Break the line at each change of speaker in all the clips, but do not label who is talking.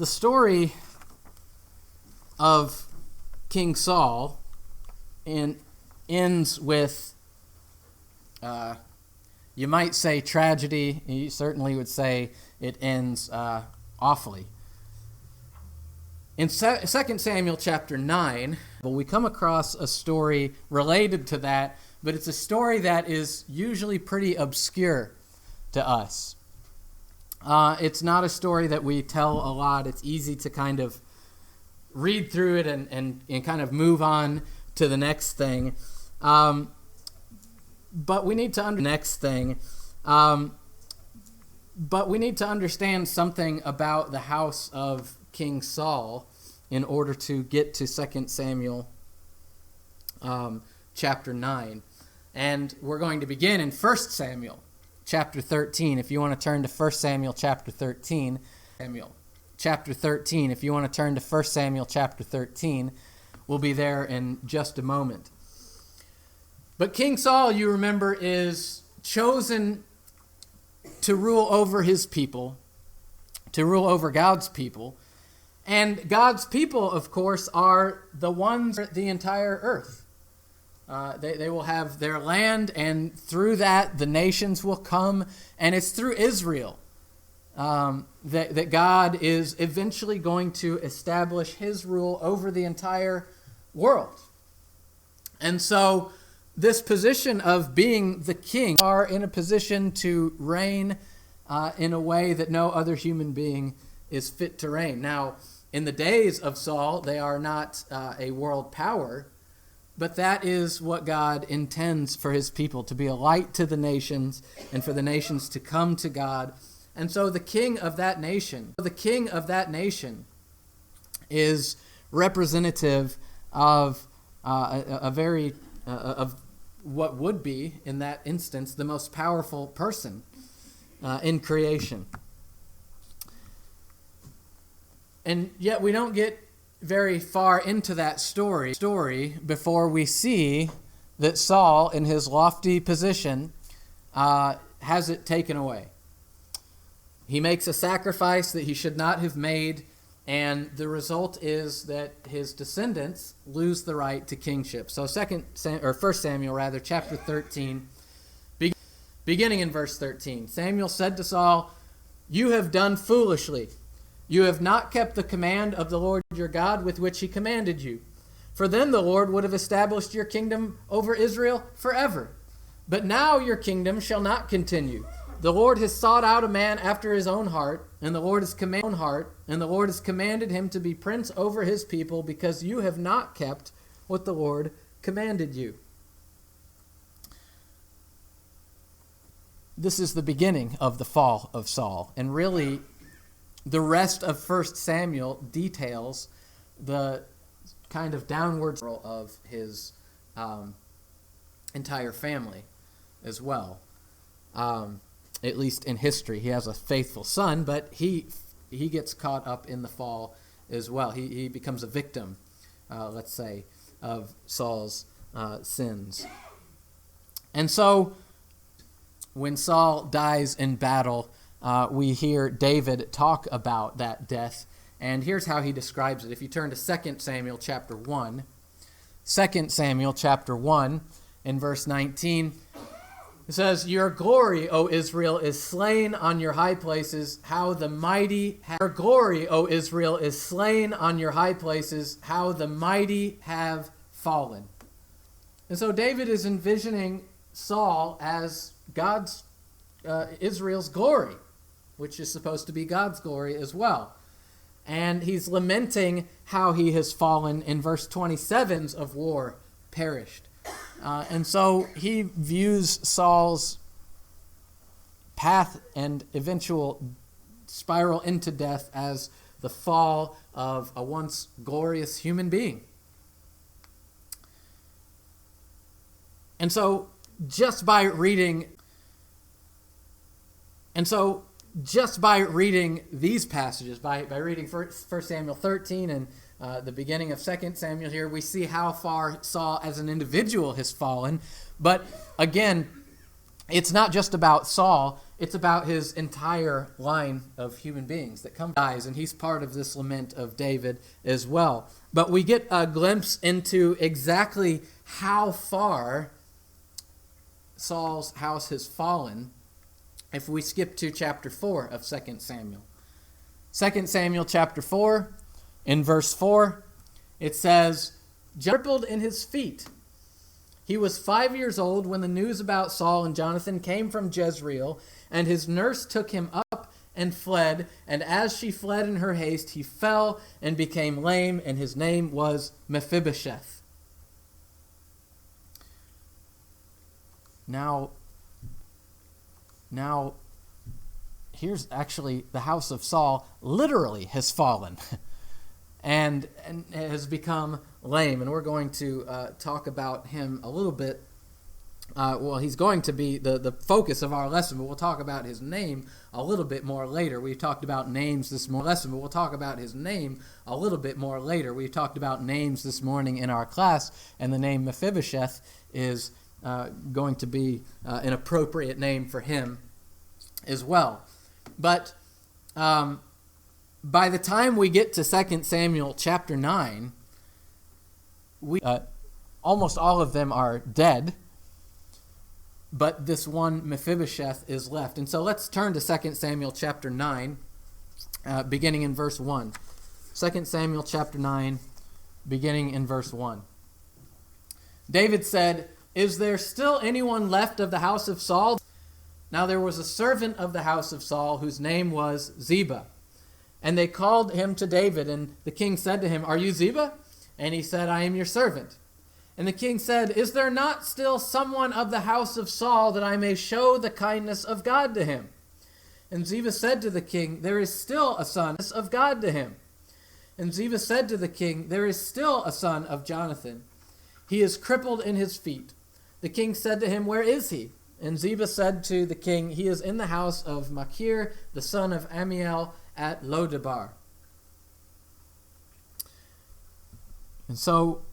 The story of King Saul ends with, you might say tragedy. You certainly would say it ends awfully. In 2 Samuel chapter 9, we come across a story related to that, but it's a story that is usually pretty obscure to us. It's not a story that we tell a lot. It's easy to kind of read through it and kind of move on to the next thing. But we need to understand something about the house of King Saul in order to get to 2 Samuel chapter 9. And we're going to begin in 1 Samuel chapter 13. If you want to turn to 1 Samuel chapter 13, if you want to turn to 1 Samuel chapter 13, we'll be there in just a moment. But King Saul, you remember, is chosen to rule over his people, to rule over God's people. And God's people, of course, are the ones the entire earth. They will have their land, and through that the nations will come. And it's through Israel that God is eventually going to establish his rule over the entire world. And so this position of being the king are in a position to reign in a way that no other human being is fit to reign. Now, in the days of Saul, they are not a world power, but that is what God intends for his people, to be a light to the nations and for the nations to come to God. And so the king of that nation is representative of of what would be, in that instance, the most powerful person in creation. And yet we don't get very far into that story before we see that Saul, in his lofty position, has it taken away. He makes a sacrifice that he should not have made, and the result is that his descendants lose the right to kingship. So 1 Samuel, chapter 13, beginning in verse 13. Samuel said to Saul, "You have done foolishly. You have not kept the command of the Lord your God with which he commanded you. For then the Lord would have established your kingdom over Israel forever. But now your kingdom shall not continue. The Lord has sought out a man after his own heart, and the Lord has commanded him to be prince over his people, because you have not kept what the Lord commanded you." This is the beginning of the fall of Saul, and really the rest of 1 Samuel details the kind of downward spiral of his entire family as well. At least in history. He has a faithful son, but he gets caught up in the fall as well. He becomes a victim, let's say, of Saul's sins. And so when Saul dies in battle, we hear David talk about that death, and here's how he describes it. If you turn to 2 Samuel chapter 1, 2 Samuel chapter 1, in verse 19, it says, "Your glory, O Israel, is slain on your high places, how the mighty have... Your glory, O Israel, is slain on your high places, how the mighty have fallen." And so David is envisioning Saul as God's, Israel's glory, which is supposed to be God's glory as well. And he's lamenting how he has fallen in verse 27 of war perished. And so he views Saul's path and eventual spiral into death as the fall of a once glorious human being. And so just by reading these passages, by reading 1 Samuel 13 and the beginning of 2 Samuel here, we see how far Saul as an individual has fallen. But again, it's not just about Saul. it's about his entire line of human beings that come dies, and he's part of this lament of David as well. But we get a glimpse into exactly how far Saul's house has fallen if we skip to chapter 4 of 2 Samuel. 2 Samuel chapter 4, in verse 4, it says, "Crippled in his feet. He was 5 years old when the news about Saul and Jonathan came from Jezreel, and his nurse took him up and fled, and as she fled in her haste, he fell and became lame, and his name was Mephibosheth." Now, here's actually the house of Saul literally has fallen and has become lame. And we're going to talk about him a little bit. He's going to be the focus of our lesson, but we'll talk about his name a little bit more later. We've talked about names this lesson, but we'll talk about his name a little bit more later. We've talked about names this morning in our class, and the name Mephibosheth is going to be an appropriate name for him as well. But by the time we get to 2 Samuel chapter 9, almost all of them are dead, but this one Mephibosheth is left. And so let's turn to 2 Samuel chapter 9, beginning in verse 1. 2 Samuel chapter 9, beginning in verse 1. David said, "Is there still anyone left of the house of Saul?" Now there was a servant of the house of Saul whose name was Ziba. And they called him to David, and the king said to him, "Are you Ziba?" And he said, "I am your servant." And the king said, "Is there not still someone of the house of Saul that I may show the kindness of God to him?" And Ziba said to the king, "There is still a son of God to him." And Ziba said to the king, "There is still a son of Jonathan. He is crippled in his feet." The king said to him, "Where is he?" And Ziba said to the king, "He is in the house of Machir, the son of Ammiel, at Lodebar." And so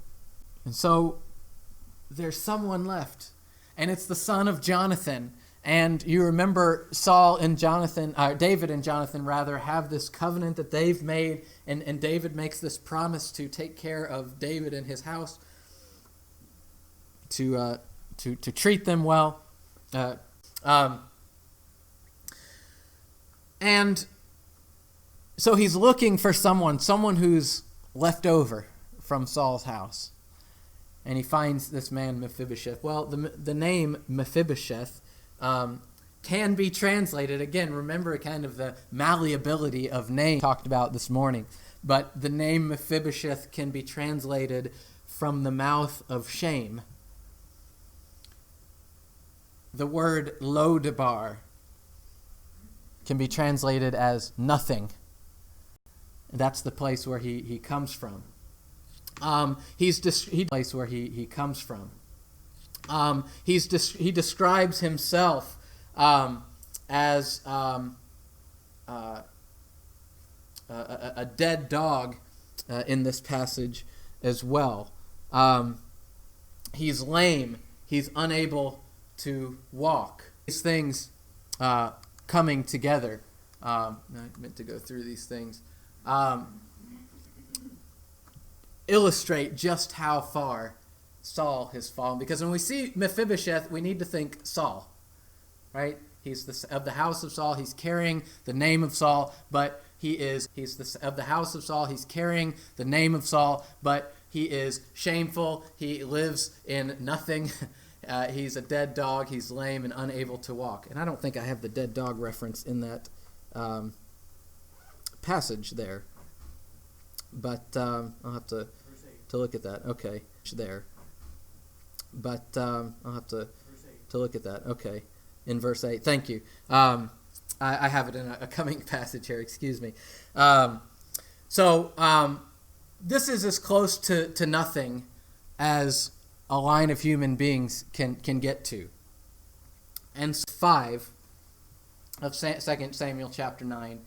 there's someone left, and it's the son of Jonathan. And you remember David and Jonathan have this covenant that they've made, and David makes this promise to take care of David and his house, to treat them well. And so he's looking for someone who's left over from Saul's house. And he finds this man Mephibosheth. Well, the name Mephibosheth can be translated, again, remember kind of the malleability of name talked about this morning. But the name Mephibosheth can be translated from the mouth of shame. The word Lodebar can be translated as nothing. That's the place where he comes from. He describes himself as a dead dog in this passage as well. He's lame. He's unable to walk. These things coming together. I meant to go through these things. Illustrate just how far Saul has fallen. Because when we see Mephibosheth, we need to think Saul, right? He's of the house of Saul. He's carrying the name of Saul, but he's of the house of Saul. He's carrying the name of Saul, but he is shameful. He lives in nothing. He's a dead dog. He's lame and unable to walk. And I don't think I have the dead dog reference in that passage there. But I'll have to look at that. Okay, there. But I'll have to look at that. Okay, in verse 8. Thank you. I have it in a coming passage here. Excuse me. This is as close to nothing as a line of human beings can get to. And 5 of 2 Samuel chapter 9.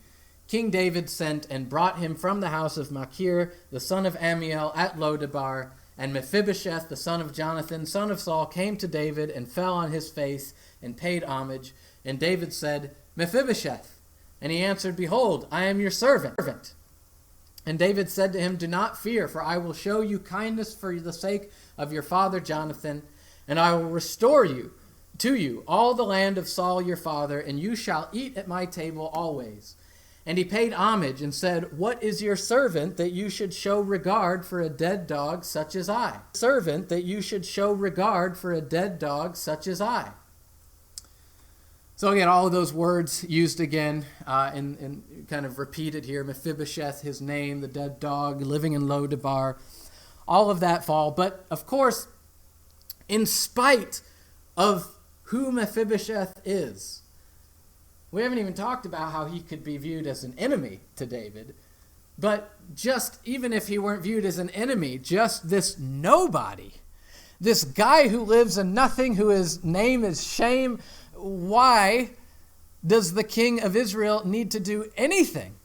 King David sent and brought him from the house of Machir, the son of Ammiel, at Lodebar, and the son of Jonathan, son of Saul, came to David and fell on his face and paid homage. And David said, Mephibosheth. And he answered, Behold, I am your servant. And David said to him, Do not fear, for I will show you kindness for the sake of your father Jonathan, and I will restore to you all the land of Saul your father, and you shall eat at my table always. And he paid homage and said, What is your servant that you should show regard for a dead dog such as I? Servant that you should show regard for a dead dog such as I. So again, all of those words used again and kind of repeated here. Mephibosheth, his name, the dead dog, living in Lodabar, all of that fall. But of course, in spite of who Mephibosheth is, we haven't even talked about how he could be viewed as an enemy to David. But just even if he weren't viewed as an enemy, just this nobody, this guy who lives in nothing, whose name is shame, why does the king of Israel need to do anything?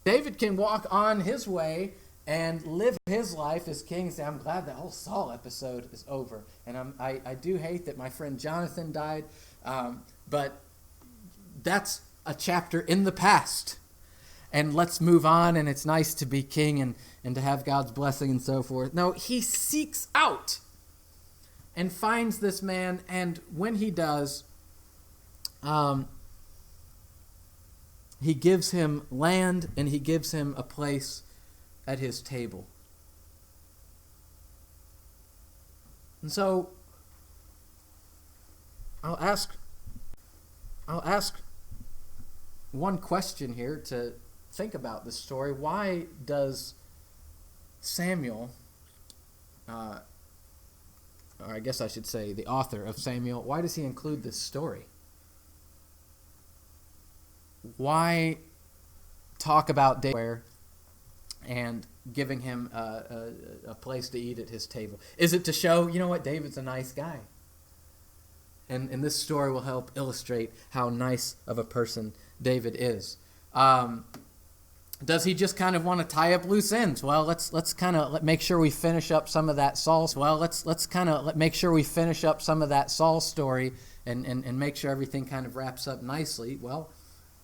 David can walk on his way and live his life as king and say, I'm glad that whole Saul episode is over. And I do hate that my friend Jonathan died, but that's a chapter in the past. And let's move on, and it's nice to be king and to have God's blessing and so forth. No, he seeks out and finds this man, and when he does, he gives him land and he gives him a place at his table. And so I'll ask one question here to think about this story. Why does Samuel, or I guess I should say the author of Samuel, why does he include this story? Why talk about David and giving him a place to eat at his table? Is it to show, you know what, David's a nice guy? And this story will help illustrate how nice of a person David is. Does he just kind of want to tie up loose ends? Well, let's kind of make sure we finish up some of that Saul. Well, let's kind of make sure we finish up some of that Saul story and make sure everything kind of wraps up nicely. Well,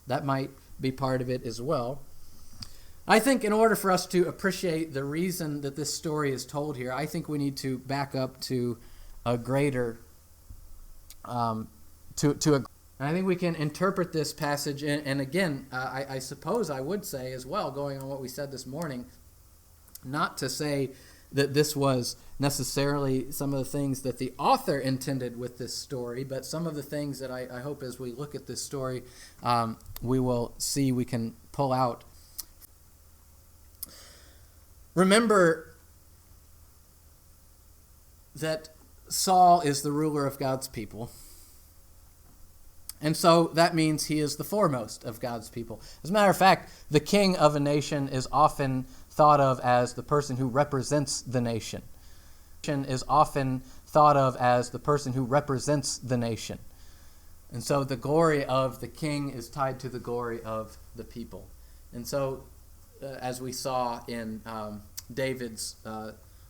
that might be part of it as well. I think in order for us to appreciate the reason that this story is told here, I think we need to back up to a greater, and I think we can interpret this passage, and again, I suppose I would say as well, going on what we said this morning, not to say that this was necessarily some of the things that the author intended with this story, but some of the things that I hope as we look at this story, we will see we can pull out. Remember that Saul is the ruler of God's people. And so that means he is the foremost of God's people. As a matter of fact, the king of a nation is often thought of as the person who represents the nation. Is often thought of as the person who represents the nation. And so the glory of the king is tied to the glory of the people. And so as we saw in David's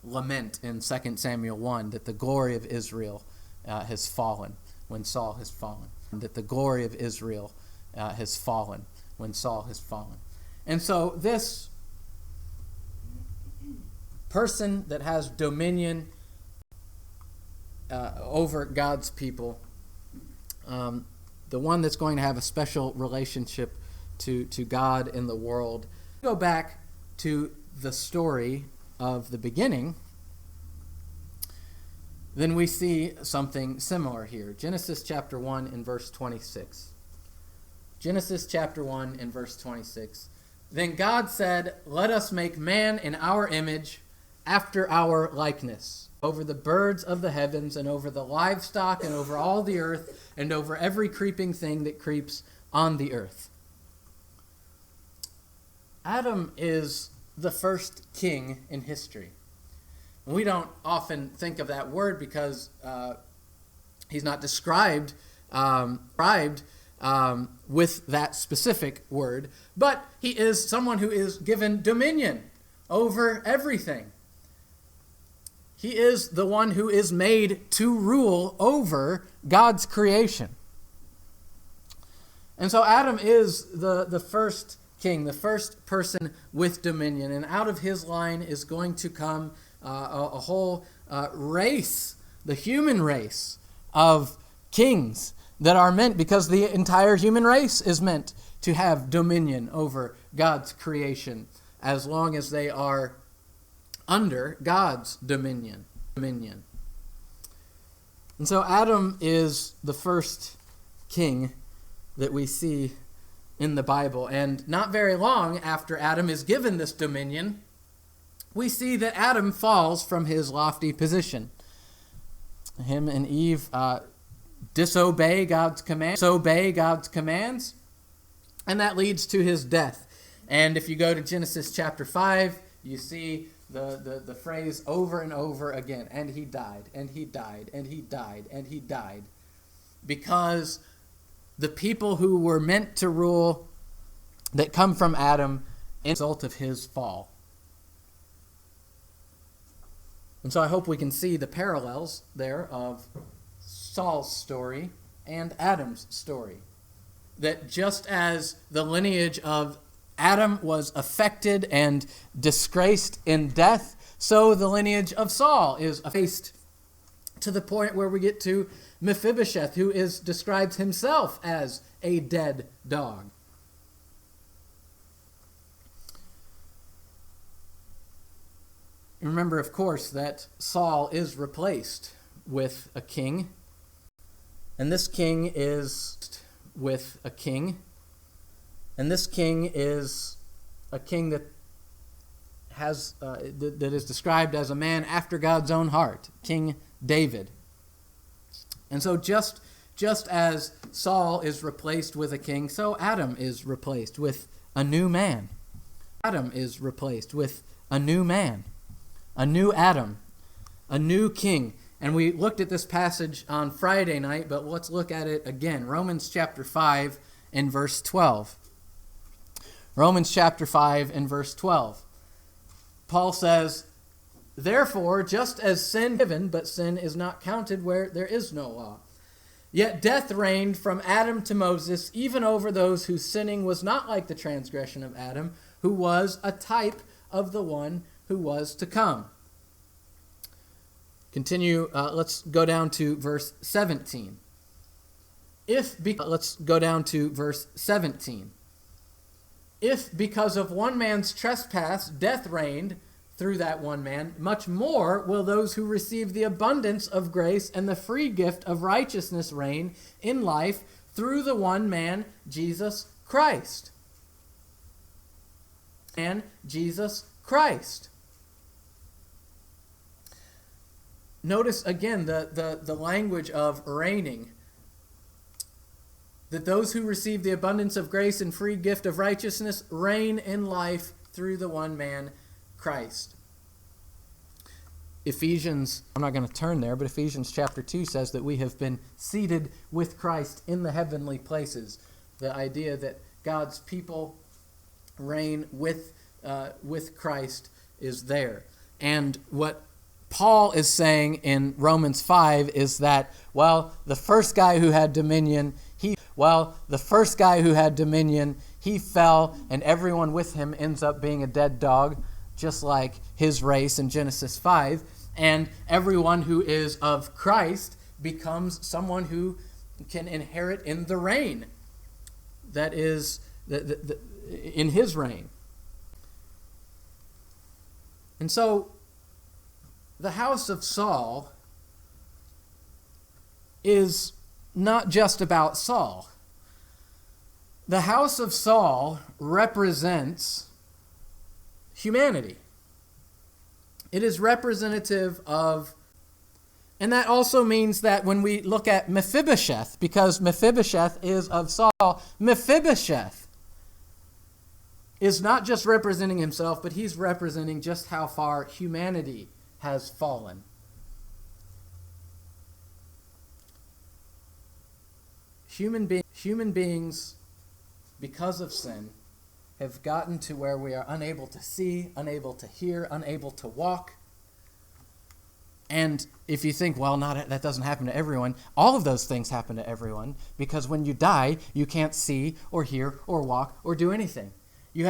lament in 2 Samuel 1, that the glory of Israel has fallen when Saul has fallen. That the glory of Israel has fallen when Saul has fallen. And so this person that has dominion over God's people, the one that's going to have a special relationship to God in the world. Go back to the story of the beginning, then we see something similar here. Genesis chapter 1 and verse 26. Genesis chapter 1 and verse 26. Then God said, Let us make man in our image, after our likeness, over the birds of the heavens, and over the livestock, and over all the earth, and over every creeping thing that creeps on the earth. Adam is the first king in history. And we don't often think of that word because he's not described with that specific word, but he is someone who is given dominion over everything. He is the one who is made to rule over God's creation. And so Adam is the first king, the first person with dominion. And out of his line is going to come a whole race, the human race of kings that are meant, because the entire human race is meant to have dominion over God's creation as long as they are under God's dominion. And so Adam is the first king that we see in the Bible. And not very long after Adam is given this dominion, we see that Adam falls from his lofty position. Him and Eve disobey God's commands, and that leads to his death. And if you go to Genesis chapter 5, you see the phrase over and over again, and he died, and he died, and he died, and he died, because the people who were meant to rule that come from Adam as a result of his fall. And so I hope we can see the parallels there of Saul's story and Adam's story. That just as the lineage of Adam was affected and disgraced in death, so the lineage of Saul is effaced to the point where we get to Mephibosheth, who describes himself as a dead dog. Remember, of course, that Saul is replaced with a king, and this king is with a king, and this king is a king that has that is described as a man after God's own heart, King David. And so just as Saul is replaced with a king, so Adam is replaced with a new man. Adam is replaced with a new man, a new Adam, a new king. And we looked at this passage on Friday night, but let's look at it again. Romans chapter 5 and verse 12. Romans chapter 5 and verse 12. Paul says, "Therefore, just as sin is given, but sin is not counted where there is no law. Yet death reigned from Adam to Moses, even over those whose sinning was not like the transgression of Adam, who was a type of the one who was to come." Continue, let's go down to verse 17. Let's go down to verse 17. If because of one man's trespass death reigned through that one man, much more will those who receive the abundance of grace and the free gift of righteousness reign in life through the one man, Jesus Christ. And Jesus Christ. Notice again the language of reigning. That those who receive the abundance of grace and free gift of righteousness reign in life through the one man, Christ. Ephesians, I'm not going to turn there, but Ephesians chapter 2 says that we have been seated with Christ in the heavenly places. The idea that God's people reign with Christ is there. And what Paul is saying in Romans 5 is that, the first guy who had dominion, he fell, and everyone with him ends up being a dead dog, just like his race in Genesis 5. And everyone who is of Christ becomes someone who can inherit in the reign that is in his reign. And so the house of Saul is not just about Saul. The house of Saul represents humanity. It is representative of, and that also means that when we look at Mephibosheth, because Mephibosheth is of Saul, Mephibosheth is not just representing himself, but he's representing just how far humanity has fallen. Human beings, because of sin, have gotten to where we are unable to see, unable to hear, unable to walk. And if you think, well, that doesn't happen to everyone, all of those things happen to everyone, because when you die, you can't see or hear or walk or do anything. You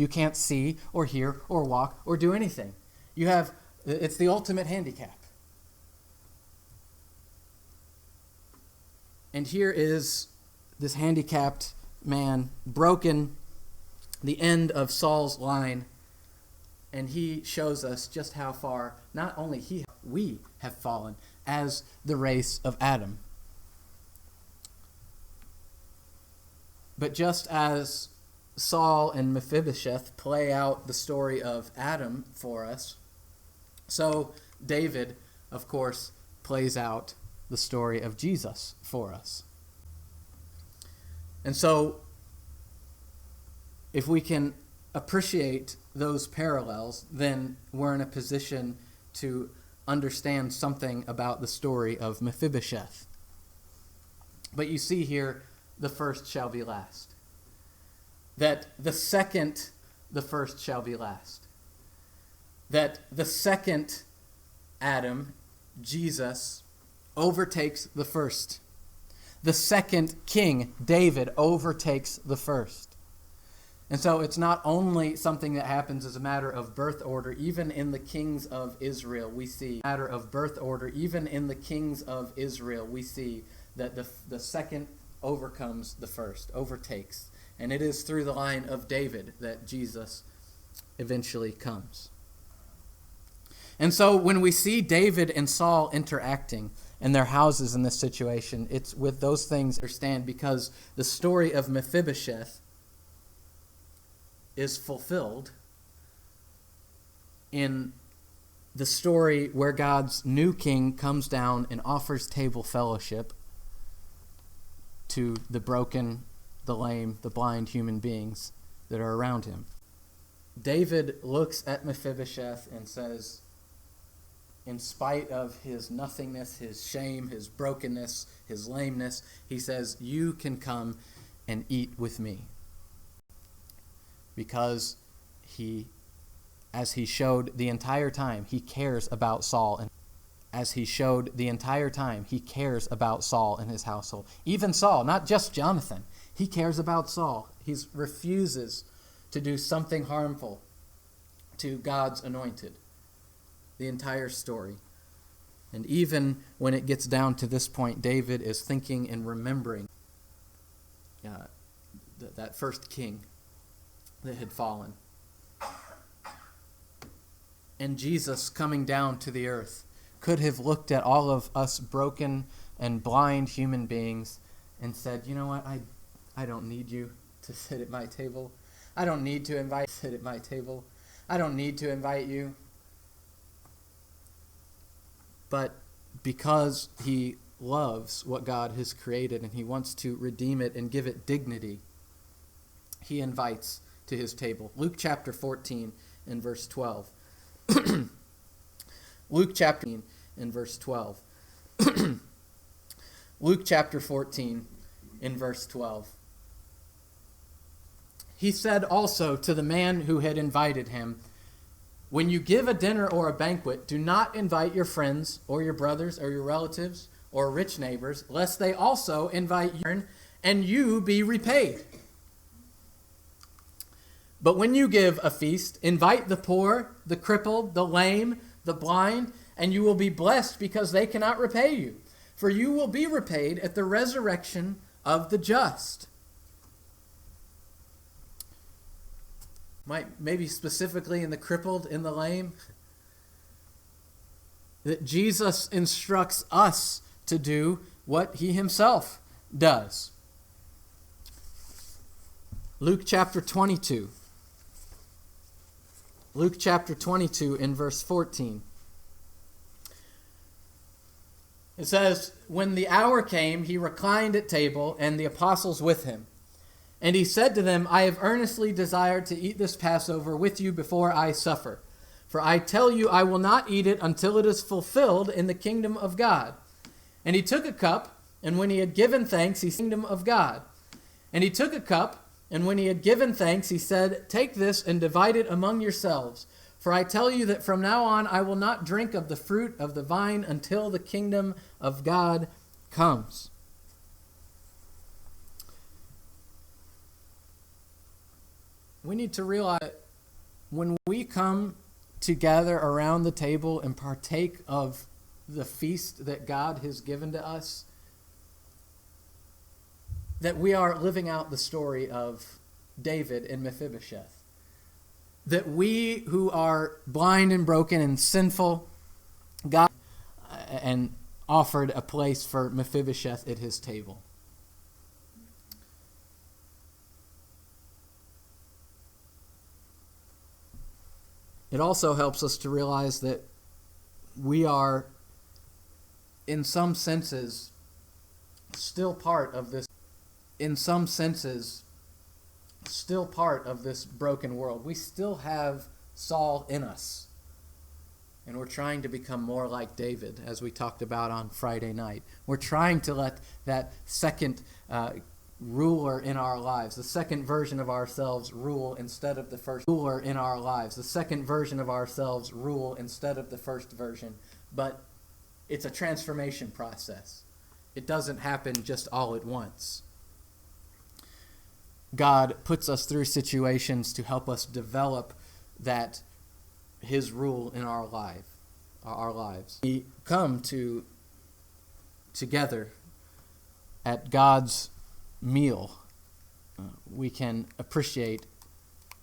can't see or hear or walk or do anything. It's the ultimate handicap. And here is this handicapped man, broken, the end of Saul's line, and he shows us just how far not only we have fallen as the race of Adam. But just as Saul and Mephibosheth play out the story of Adam for us, so David, of course, plays out the story of Jesus for us. And so, if we can appreciate those parallels, then we're in a position to understand something about the story of Mephibosheth. But you see here, the first shall be last. That the second, the first shall be last. That the second Adam, Jesus, overtakes the first. The second king, David, overtakes the first. And so it's not only something that happens as a matter of birth order. Even in the kings of Israel, we see that the second overcomes the first, overtakes. And it is through the line of David that Jesus eventually comes. And so when we see David and Saul interacting in their houses in this situation, it's with those things understand, because the story of Mephibosheth is fulfilled in the story where God's new king comes down and offers table fellowship to the broken, the lame, the blind human beings that are around him. David looks at Mephibosheth and says, in spite of his nothingness, his shame, his brokenness, his lameness, he says, you can come and eat with me. Because as he showed the entire time, he cares about Saul. And as he showed the entire time, he cares about Saul and his household. Even Saul, not just Jonathan. He cares about Saul. He refuses to do something harmful to God's anointed. The entire story. And even when it gets down to this point, David is thinking and remembering that first king that had fallen. And Jesus coming down to the earth could have looked at all of us broken and blind human beings and said, you know what, I don't need you to sit at my table. I don't need to invite you to sit at my table. I don't need to invite you. But because he loves what God has created and he wants to redeem it and give it dignity, he invites to his table. Luke chapter 14 and verse 12. Luke chapter 14 and verse 12. Luke chapter 14 in verse 12. He said also to the man who had invited him, when you give a dinner or a banquet, do not invite your friends or your brothers or your relatives or rich neighbors, lest they also invite you and you be repaid. But when you give a feast, invite the poor, the crippled, the lame, the blind, and you will be blessed because they cannot repay you. For you will be repaid at the resurrection of the just. Maybe specifically in the crippled, in the lame, that Jesus instructs us to do what he himself does. Luke chapter 22. Luke chapter 22 in verse 14. It says, when the hour came, he reclined at table, and the apostles with him. And he said to them, I have earnestly desired to eat this Passover with you before I suffer. For I tell you, I will not eat it until it is fulfilled in the kingdom of God. And he took a cup, and when he had given thanks, he said, kingdom of God. And he took a cup, and when he had given thanks, he said, take this and divide it among yourselves. For I tell you that from now on I will not drink of the fruit of the vine until the kingdom of God comes. We need to realize that when we come together around the table and partake of the feast that God has given to us, that we are living out the story of David and Mephibosheth. That we who are blind and broken and sinful, God and offered a place for Mephibosheth at his table. It also helps us to realize that we are, in some senses, still part of this. In some senses, still part of this broken world. We still have Saul in us. And we're trying to become more like David, as we talked about on Friday night. We're trying to let that second ruler in our lives, the second version of ourselves, rule instead of the first ruler in our lives. The second version of ourselves rule instead of the first version. But it's a transformation process. It doesn't happen just all at once. God puts us through situations to help us develop that his rule in our lives. We come together at God's meal. We can appreciate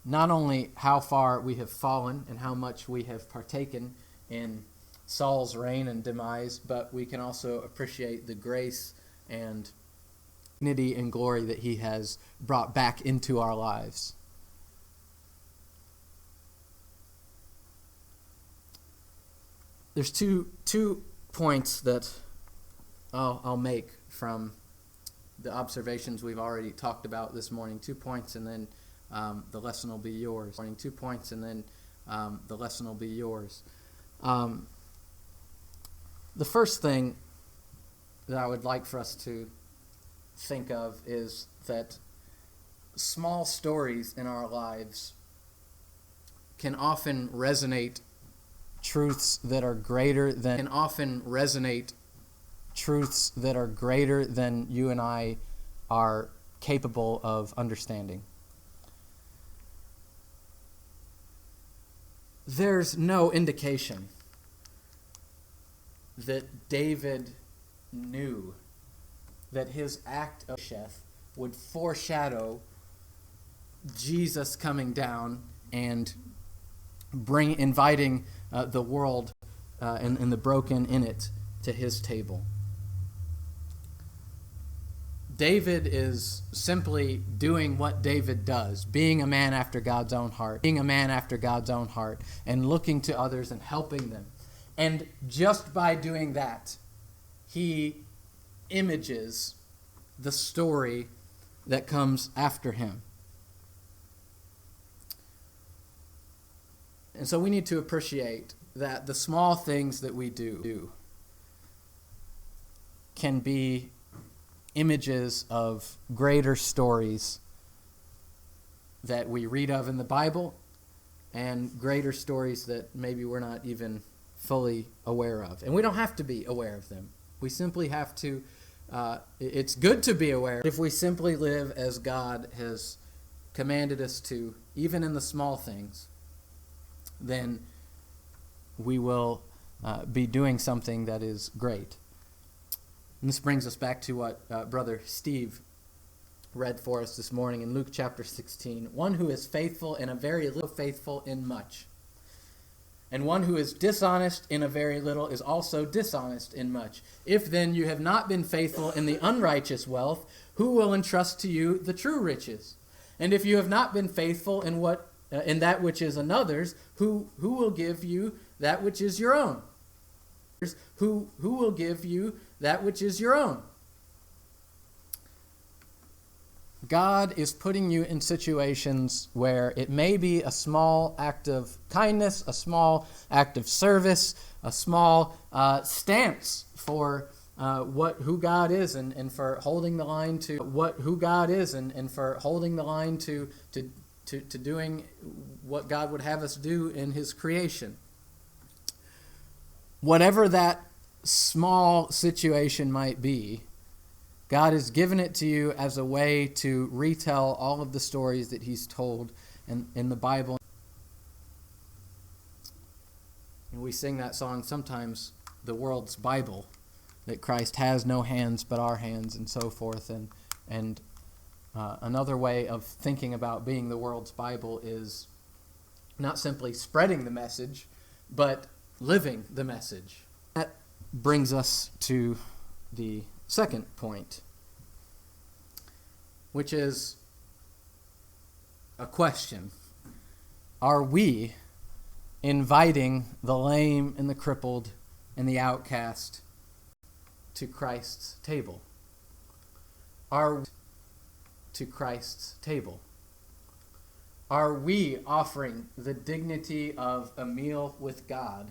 not only how far we have fallen and how much we have partaken in Saul's reign and demise, but we can also appreciate the grace and dignity and glory that he has brought back into our lives. There's two points that I'll make from the observations we've already talked about this morning. 2 points, and then the lesson will be yours. 2 points, and then the lesson will be yours. The first thing that I would like for us to think of is that small stories in our lives can often resonate truths that are greater than you and I are capable of understanding. There's no indication that David knew that his act of Mephibosheth would foreshadow Jesus coming down and inviting the world and the broken in it to his table. David is simply doing what David does, being a man after God's own heart, and looking to others and helping them. And just by doing that, he images the story that comes after him. And so we need to appreciate that the small things that we do can be images of greater stories that we read of in the Bible, and greater stories that maybe we're not even fully aware of. And we don't have to be aware of them. We simply have to, it's good to be aware if we simply live as God has commanded us to, even in the small things, then we will be doing something that is great. And this brings us back to what Brother Steve read for us this morning in Luke chapter 16. One who is faithful in a very little, faithful in much. And one who is dishonest in a very little is also dishonest in much. If then you have not been faithful in the unrighteous wealth, who will entrust to you the true riches? And if you have not been faithful in that which is another's, who will give you that which is your own? Who will give you that which is your own? God is putting you in situations where it may be a small act of kindness, a small act of service, a small stance for who God is, and for holding the line to who God is, and for holding the line to to doing what God would have us do in his creation. Whatever that small situation might be, God has given it to you as a way to retell all of the stories that he's told in the Bible. And we sing that song sometimes, the world's Bible, that Christ has no hands but our hands and so forth. And another way of thinking about being the world's Bible is not simply spreading the message, but living the message. That brings us to the second point, which is a question. Are we inviting the lame and the crippled and the outcast to Christ's table? Are we to Christ's table? Are we offering the dignity of a meal with God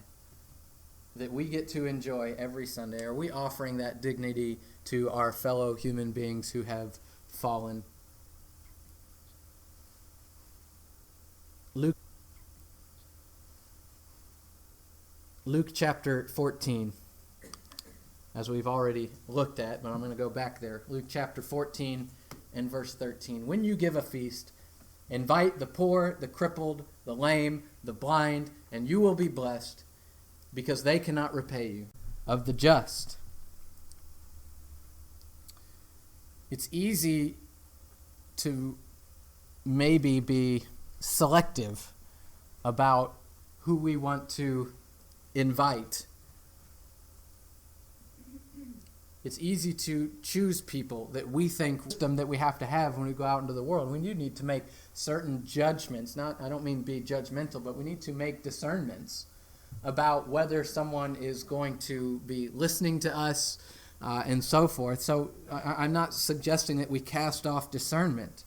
that we get to enjoy every Sunday? Are we offering that dignity to our fellow human beings who have fallen? Luke chapter 14, as we've already looked at, but I'm going to go back there. Luke chapter 14 and verse 13. When you give a feast, invite the poor, the crippled, the lame, the blind, and you will be blessed, because they cannot repay you. Of the just. It's easy to maybe be selective about who we want to invite. It's easy to choose people that we think that we have to have when we go out into the world. We do need to make certain judgments. I don't mean be judgmental, but we need to make discernments about whether someone is going to be listening to us and so forth. So I'm not suggesting that we cast off discernment.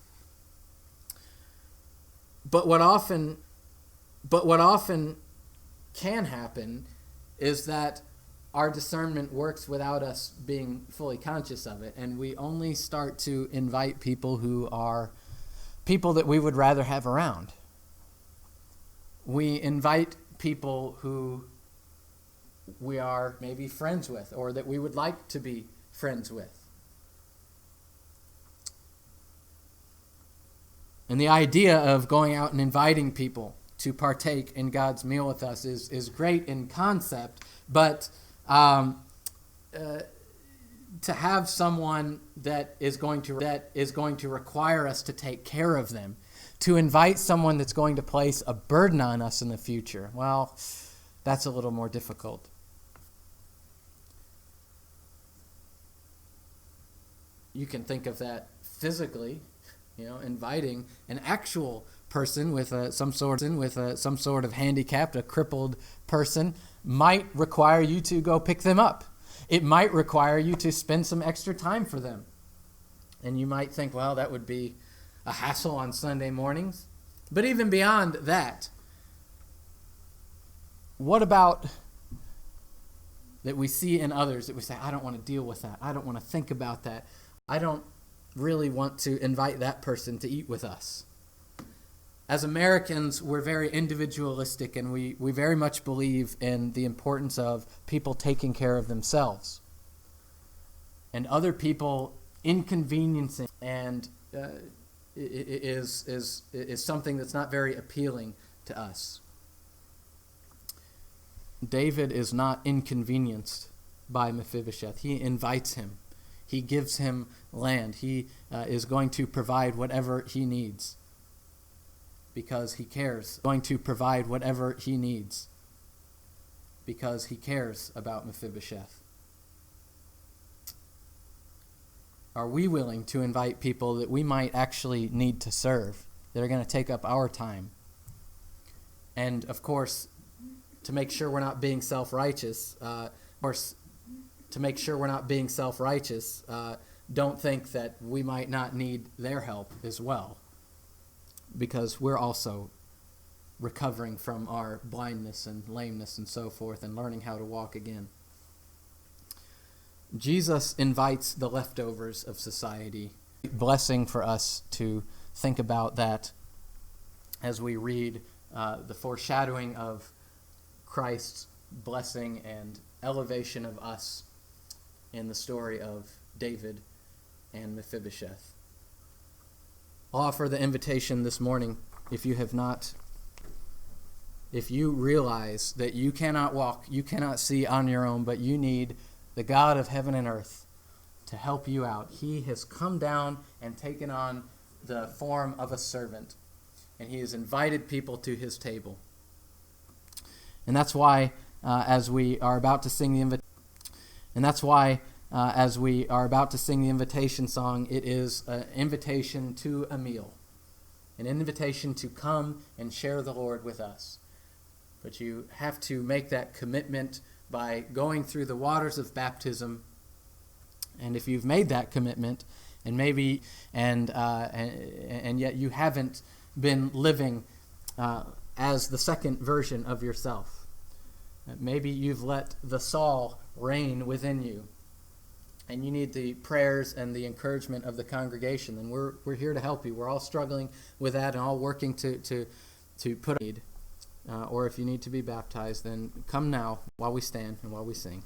But what often can happen is that our discernment works without us being fully conscious of it, and we only start to invite people who are people that we would rather have around. We invite people who we are maybe friends with, or that we would like to be friends with. And the idea of going out and inviting people to partake in God's meal with us is great in concept, but to have someone that is going to require us to take care of them, to invite someone that's going to place a burden on us in the future, well, that's a little more difficult. You can think of that physically, inviting an actual person with some sort of handicap, a crippled person, might require you to go pick them up. It might require you to spend some extra time for them. And you might think, well, that would be a hassle on Sunday mornings. But even beyond that, what about that we see in others that we say, I don't want to deal with that. I don't want to think about that. I don't really want to invite that person to eat with us. As Americans, we're very individualistic, and we very much believe in the importance of people taking care of themselves and other people inconveniencing, and is something that's not very appealing to us. David is not inconvenienced by Mephibosheth. He invites him. He gives him land. He is going to provide whatever he needs because he cares. Going to provide whatever he needs because he cares about Mephibosheth. Are we willing to invite people that we might actually need to serve, that are going to take up our time? And, of course, to make sure we're not being self-righteous, don't think that we might not need their help as well, because we're also recovering from our blindness and lameness and so forth and learning how to walk again. Jesus invites the leftovers of society. Blessing for us to think about that as we read the foreshadowing of Christ's blessing and elevation of us in the story of David and Mephibosheth. I'll offer the invitation this morning, if you realize that you cannot walk, you cannot see on your own, but you need the God of heaven and earth to help you out. He has come down and taken on the form of a servant, and he has invited people to his table. And that's why as we are about to sing the invitation song, it is an invitation to a meal, an invitation to come and share the Lord with us. But you have to make that commitment by going through the waters of baptism. And if you've made that commitment, and yet you haven't been living as the second version of yourself, maybe you've let the Saul reign within you, and you need the prayers and the encouragement of the congregation, then we're here to help you. We're all struggling with that and all working to put a need. Or if you need to be baptized, then come now while we stand and while we sing.